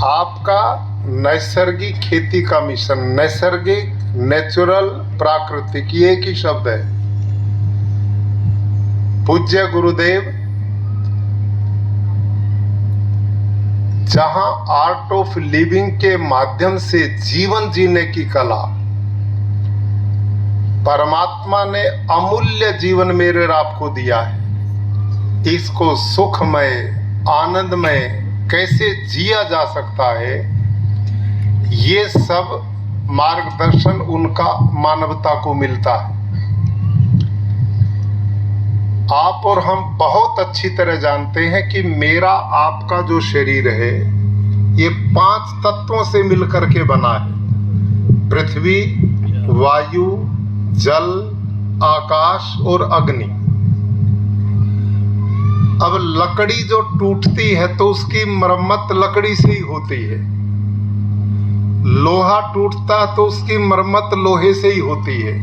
आपका नैसर्गिक खेती का मिशन, नैसर्गिक, नेचुरल, प्राकृतिक, ये एक ही शब्द है। पूज्य गुरुदेव जहां आर्ट ऑफ लिविंग के माध्यम से जीवन जीने की कला, परमात्मा ने अमूल्य जीवन मेरे और आपको दिया है। इसको सुखमय, आनंदमय कैसे जिया जा सकता है, ये सब मार्गदर्शन उनका मानवता को मिलता है। आप और हम बहुत अच्छी तरह जानते हैं कि मेरा आपका जो शरीर है ये 5 तत्वों से मिलकर के बना है। पृथ्वी, वायु, जल, आकाश और अग्नि। अब लकड़ी जो टूटती है तो उसकी मरम्मत लकड़ी से ही होती है। लोहा टूटता है तो उसकी मरम्मत लोहे से ही होती है।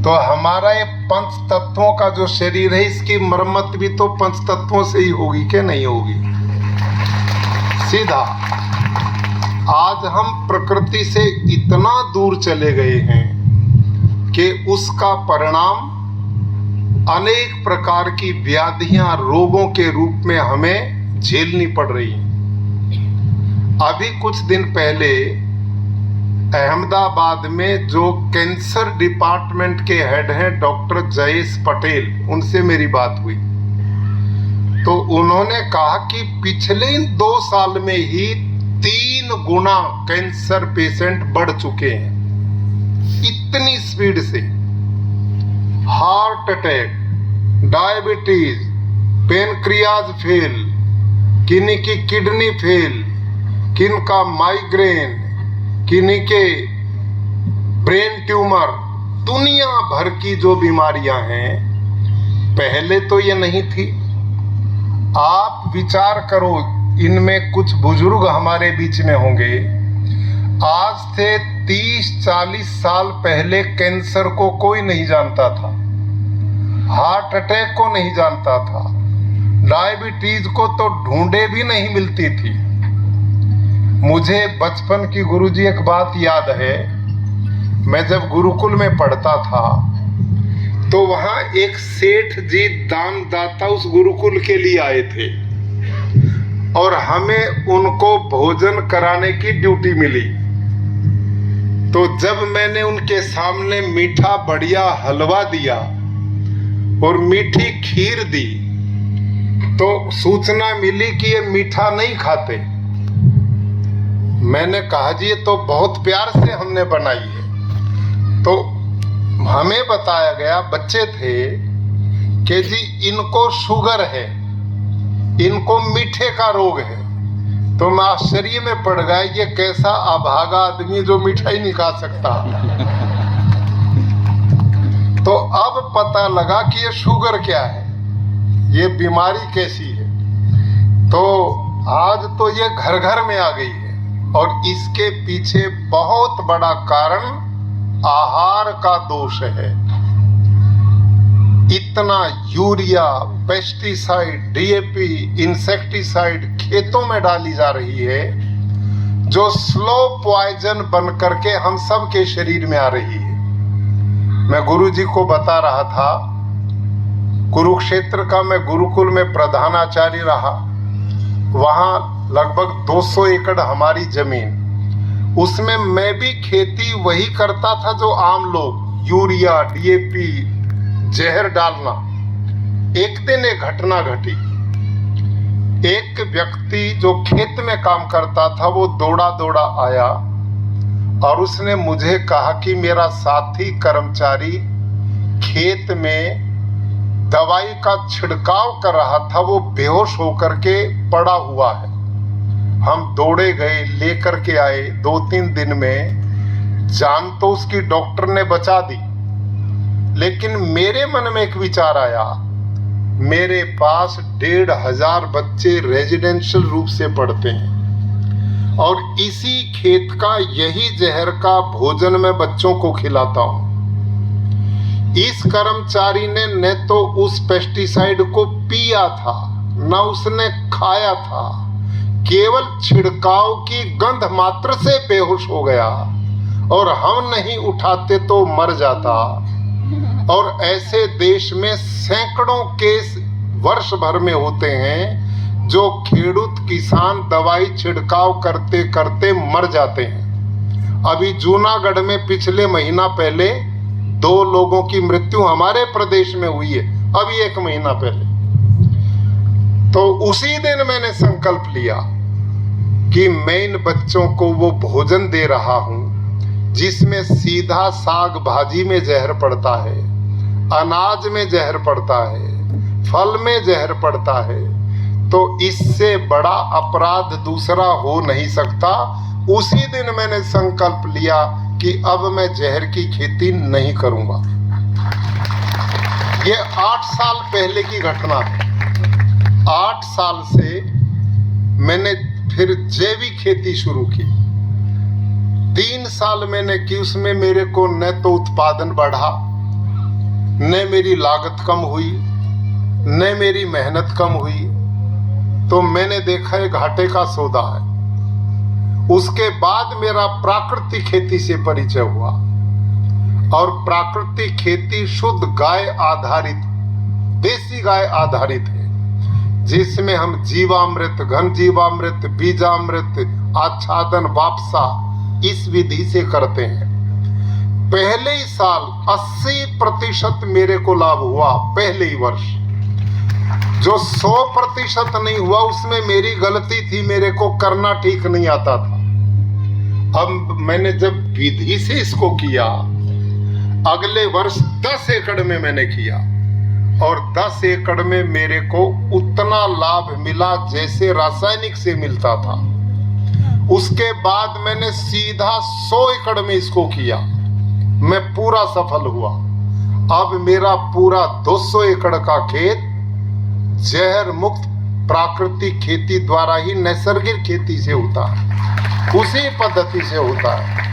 तो हमारा ये 5 तत्वों का जो शरीर है, इसकी मरम्मत भी तो 5 तत्वों से ही होगी कि नहीं होगी? सीधा। आज हम प्रकृति से इतना दूर चले गए हैं कि उसका परिणाम अनेक प्रकार की व्याधियां, रोगों के रूप में हमें झेलनी पड़ रही हैं। अभी कुछ दिन पहले अहमदाबाद में जो कैंसर डिपार्टमेंट के हेड हैं डॉक्टर जयेश पटेल, उनसे मेरी बात हुई तो उन्होंने कहा कि पिछले 2 साल में ही 3 गुना कैंसर पेशेंट बढ़ चुके हैं, इतनी स्पीड से। Heart attack, diabetes, pancreas fail, किन्हीं की किडनी फेल, किन का माइग्रेन, किन्हीं के ब्रेन ट्यूमर, दुनिया भर की जो बीमारियां हैं, पहले तो ये नहीं थी। आप विचार करो, इनमें कुछ बुजुर्ग हमारे बीच में होंगे, आज से 30-40 साल पहले कैंसर को कोई नहीं जानता था, हार्ट अटैक को नहीं जानता था, डायबिटीज को तो ढूंढे भी नहीं मिलती थी। मुझे बचपन की गुरुजी एक बात याद है, मैं जब गुरुकुल में पढ़ता था तो वहां एक सेठ जी दानदाता उस गुरुकुल के लिए आए थे और हमें उनको भोजन कराने की ड्यूटी मिली। तो जब मैंने उनके सामने मीठा बढ़िया हलवा दिया और मीठी खीर दी तो सूचना मिली कि ये मीठा नहीं खाते। मैंने कहा जी ये तो बहुत प्यार से हमने बनाई है। तो हमें बताया गया, बच्चे थे, कि जी इनको शुगर है, इनको मीठे का रोग है। तो मैं आश्चर्य में पड़ गया, ये कैसा अभागा आदमी जो मिठाई नहीं खा सकता। तो अब पता लगा कि ये शुगर क्या है, ये बीमारी कैसी है। तो आज तो ये घर घर में आ गई है और इसके पीछे बहुत बड़ा कारण आहार का दोष है। इतना यूरिया, पेस्टिसाइड, डीएपी, इंसेक्टिसाइड खेतों में डाली जा रही है जो स्लो पॉइजन बन करके हम सब के शरीर में आ रही है। मैं गुरुजी को बता रहा था, कुरुक्षेत्र का मैं गुरुकुल में प्रधानाचार्य रहा। वहाँ लगभग 200 एकड़ हमारी जमीन, उसमें मैं भी खेती वही करता था जो आम लोग, यूरिया, डीएपी, जहर डालना। एक दिन एक घटना घटी। एक व्यक्ति जो खेत में काम करता था वो दौड़ा दौड़ा आया और उसने मुझे कहा कि मेरा साथी कर्मचारी खेत में दवाई का छिड़काव कर रहा था, वो बेहोश होकर के पड़ा हुआ है। हम दौड़े गए, लेकर के आए। 2-3 दिन में जान तो उसकी डॉक्टर ने बचा दी, लेकिन मेरे मन में एक विचार आया, मेरे पास 1,500 बच्चे रेजिडेंशियल रूप से पढ़ते हैं और इसी खेत का यही जहर का भोजन मैं बच्चों को खिलाता हूं। इस कर्मचारी ने न तो उस पेस्टिसाइड को पिया था, न उसने खाया था, केवल छिड़काव की गंध मात्र से बेहोश हो गया और हम नहीं उठाते तो मर जाता। और ऐसे देश में सैकड़ों केस वर्ष भर में होते हैं जो खेडूत किसान दवाई छिड़काव करते करते मर जाते हैं। अभी जूनागढ़ में पिछले महीना पहले 2 लोगों की मृत्यु हमारे प्रदेश में हुई है, अभी 1 महीना पहले। तो उसी दिन मैंने संकल्प लिया कि मैं इन बच्चों को वो भोजन दे रहा हूं जिसमें सीधा साग भाजी में जहर पड़ता है, अनाज में जहर पड़ता है, फल में जहर पड़ता है। तो इससे बड़ा अपराध दूसरा हो नहीं सकता। उसी दिन मैंने संकल्प लिया कि अब मैं जहर की खेती नहीं करूंगा। ये 8 साल पहले की घटना है। 8 साल से मैंने फिर जैविक खेती शुरू की। 3 साल मैंने की, उसमें मेरे को न तो उत्पादन बढ़ा, न मेरी लागत कम हुई, न मेरी मेहनत कम हुई। तो मैंने देखा ये घाटे का सौदा है। उसके बाद मेरा प्राकृतिक खेती से परिचय हुआ और प्राकृतिक खेती शुद्ध गाय आधारित, देसी गाय आधारित है, जिसमें हम जीवामृत, घन जीवामृत, बीजामृत, आच्छादन, वापसा इस विधि से करते हैं। पहले ही साल 80% मेरे को लाभ हुआ, पहले ही वर्ष। जो 100% नहीं हुआ उसमें मेरी गलती थी, मेरे को करना ठीक नहीं आता था। अब मैंने जब विधि से इसको किया, अगले वर्ष 10 एकड़ में मैंने किया और 10 एकड़ में मेरे को उतना लाभ मिला जैसे रासायनिक से मिलता था। उसके बाद मैंने सीधा 100 एकड़ में इसको किया, मैं पूरा सफल हुआ। अब मेरा पूरा 200 एकड़ का खेत जहर मुक्त प्राकृतिक खेती द्वारा ही, नैसर्गिक खेती से होता है, उसी पद्धति से होता है।